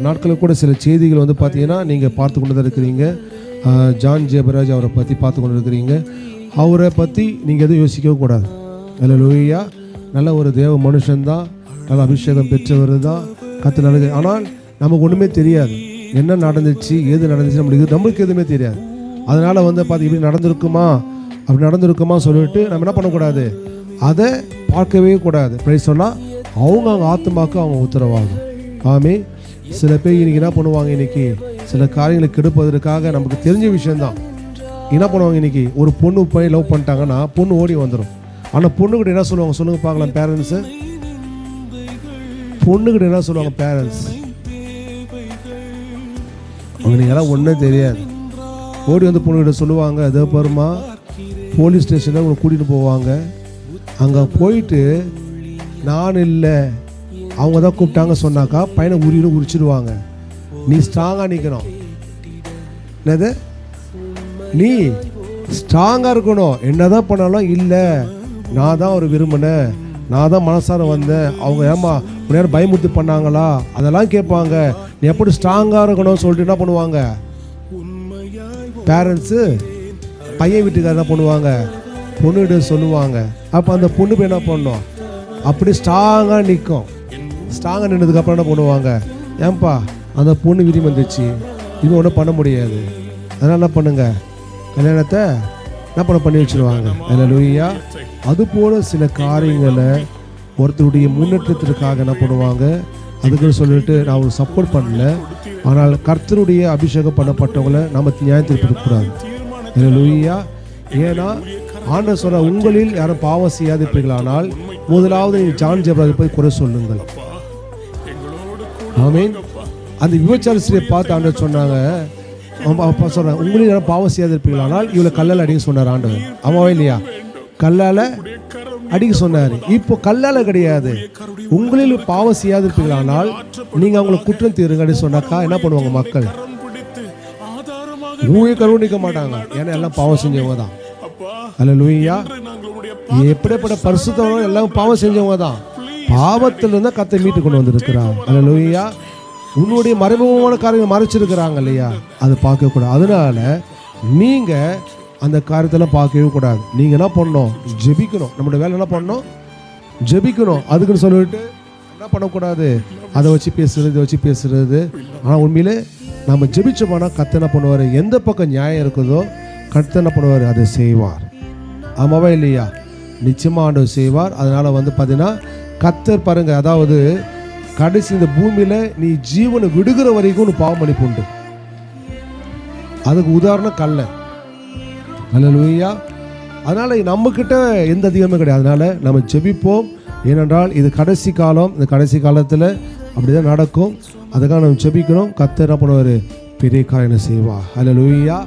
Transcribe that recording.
நாட்களில் கூட சில செய்திகள் வந்து பார்த்தீங்கன்னா நீங்கள் பார்த்து கொண்டு தான் இருக்கிறீங்க. ஜான் ஜெபராஜ் அவரை பற்றி பார்த்து கொண்டு இருக்கிறீங்க. அவரை பற்றி நீங்கள் எதுவும் யோசிக்கவும் கூடாது. அல்லேலூயா. நல்ல ஒரு தேவ மனுஷன்தான், நல்ல அபிஷேகம் பெற்றவர் தான், கர்த்தர் நல்லது. ஆனால் நமக்கு ஒன்றுமே தெரியாது, என்ன நடந்துச்சு ஏது நடந்துச்சு நம்மளுக்கு எதுவுமே தெரியாது. அதனால் வந்து பார்த்து இப்படி நடந்திருக்குமா அப்படி நடந்திருக்குமா சொல்லிட்டு நம்ம என்ன பண்ணக்கூடாது, அதை பார்க்கவே கூடாது. பிரைஸ் சொன்னால் அவங்க ஆத்மாவுக்கு அவங்க உத்தரவாகும். ஆமே. சில பேர் இன்றைக்கி என்ன பண்ணுவாங்க, இன்றைக்கி சில காரியங்களை கெடுப்பதற்காக நமக்கு தெரிஞ்ச விஷயந்தான் என்ன பண்ணுவாங்க. இன்றைக்கி ஒரு பொண்ணு போய் லவ் பண்ணிட்டாங்கன்னா பொண்ணு ஓடி வந்துடும். ஆனால் பொண்ணுக்கிட்ட என்ன சொல்லுவாங்க சொல்லுங்க பார்க்கலாம் பேரண்ட்ஸு? பொண்ணுக்கிட்ட என்ன சொல்லுவாங்க பேரண்ட்ஸ்? அவங்களுக்கு எல்லாம் ஒன்றும் தெரியாது. ஓடி வந்து பொண்ணுக்கிட்ட சொல்லுவாங்க, அதே பாருமா போலீஸ் ஸ்டேஷனில் உங்களை கூட்டிகிட்டு போவாங்க. அங்கே போயிட்டு நான் இல்லை அவங்க தான் கூப்பிட்டாங்க சொன்னாக்கா பையனை உரிச்சிடுவாங்க. நீ ஸ்ட்ராங்காக நிற்கணும். என்னது, நீ ஸ்ட்ராங்காக இருக்கணும். என்ன தான் பண்ணாலும் இல்லை நான் தான் ஒரு விரும்பினேன், நான் தான் மனசார வந்தேன், அவங்க ஏமா நேரம் பயமுறுத்தி பண்ணாங்களா அதெல்லாம் கேட்பாங்க. நீ எப்படி ஸ்ட்ராங்காக இருக்கணும்னு சொல்லிட்டு என்ன பண்ணுவாங்க பேரண்ட்ஸு? பையன் வீட்டுக்காரர் என்ன பண்ணுவாங்க, பொண்ணுகிட்ட சொல்லுவாங்க. அப்போ அந்த பொண்ணு போய் என்ன பண்ணணும், அப்படி ஸ்ட்ராங்காக நிற்கும். ஸ்ட்ராங்காக நின்றதுக்கப்புறம் என்ன பண்ணுவாங்க, ஏன்பா அந்த பொண்ணு விரும்பி வந்துச்சு, இது ஒன்றும் பண்ண முடியாது, அதனால் என்ன பண்ணுங்க கல்யாணத்தை என்ன பண்ணி வச்சுருவாங்க. அல்லேலூயா. அதுபோல் சில காரியங்களை ஒருத்தருடைய முன்னேற்றத்திற்காக என்ன பண்ணுவாங்க, அதுக்குன்னு சொல்லிட்டு நான் ஒரு சப்போர்ட் பண்ணல. ஆனால் கர்த்தருடைய அபிஷேகம் பண்ணப்பட்டவங்களை நம்ம நியாயத்திற்கக்கூடாது. அல்லேலூயா. ஏன்னா ஆண்டவர் சொல்ற, உங்களில் யாரும் பாவம் செய்யாதிருப்பீர்களானால் முதலாவது நீங்கள் ஜான் ஜெபராஜை போய் குறை சொல்லுங்கள். ஆமீன். அந்த விபச்சாரஸ்திரியை பார்த்து ஆண்டவர் சொன்னாங்க, அப்பா சொல்றாங்க, உங்களில் யாரும் பாவம் செய்யாதிருப்பீர்களானால் இவளை கல்லால் அடிக்க சொன்னார் ஆண்டவர். ஆமாவா இல்லையா? கல்லால் அடிக்க சொன்னார். இப்போ கல்லால் கிடையாது, உங்களில் பாவம் செய்யாதிருப்பீர்களானால் நீங்கள் அவங்களை குற்றம் தீருங்க அப்படின்னு சொன்னாக்கா என்ன பண்ணுவாங்க மக்கள்? கருணிக்க மாட்டாங்க. ஏன்னா எல்லாம் பாவம் செஞ்சவங்க தான். அல்லேலூயா. எப்படிப்பட்ட பரிசுத்தவங்க எல்லாம் பாவம் செஞ்சவங்க தான். பாவத்திலிருந்து கர்த்தர் மீட்டு கொண்டு வந்திருக்கிறார். அல்லேலூயா. உன்னுடைய மறைமுகமான காரியங்களை மறைச்சிருக்கிறாங்க இல்லையா, அதை பார்க்கக்கூடாது. அதனால நீங்க அந்த காரியத்தெல்லாம் பார்க்கவே கூடாது. நீங்க என்ன பண்ணணும், ஜெபிக்கணும். நம்மளோட வேலை என்ன பண்ணணும், ஜெபிக்கணும். அதுக்குன்னு சொல்லிட்டு என்ன பண்ணக்கூடாது, அதை வச்சு பேசுறது இதை வச்சு பேசுறது. ஆனால் உண்மையிலே நம்ம ஜெபிச்சோம்னா கர்த்தர் என்ன பண்ணுவார், எந்த பக்கம் நியாயம் இருக்குதோ கர்த்தர் என்ன பண்ணுவார், அதை செய்வார். ஆமாவா இல்லையா? நிச்சயமாக ஆண்டவர் செய்வார். அதனால வந்து பார்த்தீங்கன்னா கர்த்தர் பாருங்க, அதாவது கடைசி இந்த பூமியில் நீ ஜீவனை விடுகிற வரைக்கும் ஒரு பாவ மன்னிப்பு உண்டு. அதுக்கு உதாரணம் கல்லை. அல்லேலூயா. அதனால நம்மக்கிட்ட எந்த அதிகமே கிடையாது. அதனால நம்ம ஜெபிப்போம். ஏனென்றால் இது கடைசி காலம். இந்த கடைசி காலத்தில் அப்படிதான் நடக்கும். அதுக்காக நம்ம ஜெபிக்கணும். கர்த்தர் என்ன பண்ணுவார், பெரிய காரியம் செய்வார். அல்லேலூயா.